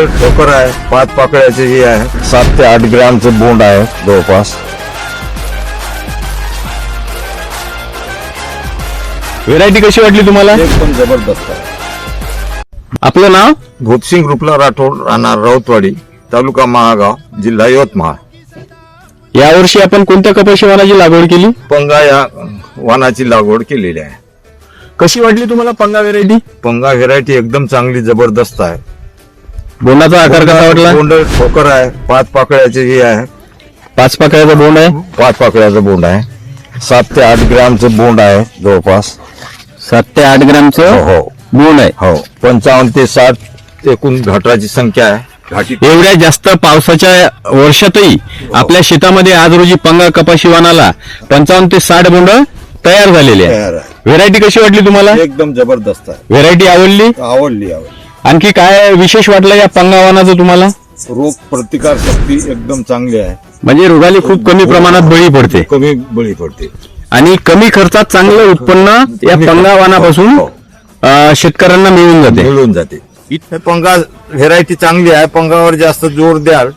ठोकर आहे, 5 पाकळ्याचे हे आहे, 7 ते 8 ग्रॅमचं बोंड आहे जवळपास. व्हेरायटी कशी वाटली तुम्हाला? एकदम जबरदस्त आहे. आपलं नाव? भूपसिंग रुपला राठोड, राहणार राऊतवाडी, तालुका महागाव, जिल्हा यवतमाळ. यावर्षी आपण कोणत्या कपाशी वाणाची लागवड केली? पंगा या वाणाची लागवड केलेली आहे. कशी वाटली तुम्हाला पंगा व्हेरायटी? पंगा व्हेरायटी एकदम चांगली जबरदस्त आहे. बोंडाचा आकार कसा वाटला? बोंड ठोकर आहे, 5 पाकळ्याचे हे आहे, 5 पाकळ्याचा बोंड आहे. 5 पाकळ्याचं बोंड आहे, 7 ते 8 ग्रॅमचं बोंड आहे जवळपास. 7 ते 8 ग्रॅमचं हो बोंड आहे. हो 55 ते 60 एकूण घाटाची संख्या आहे. घाटी एवढ्या जास्त पावसाच्या वर्षातही आपल्या शेतामध्ये आज रोजी पंगा कपाशी वाणाला 55 ते 60 बोंड तयार झालेले आहे. तयार आहे. व्हेरायटी कशी वाटली तुम्हाला? एकदम जबरदस्त आहे. व्हेरायटी आवडली? आवडली. आणखी काय विशेष वाटलं या पंगा वाणाचं तुम्हाला? रोग प्रतिकार शक्ती एकदम चांगली आहे. म्हणजे रोगाला खूप कमी प्रमाणात बळी पडते कमी बळी पडते आणि कमी खर्चात चांगलं उत्पन्न या पंगा वाणापासून शेतकऱ्यांना मिळून जाते. मिळून जाते. पंगा व्हेरायटी चांगली आहे. पंगावर जास्त जोर द्याल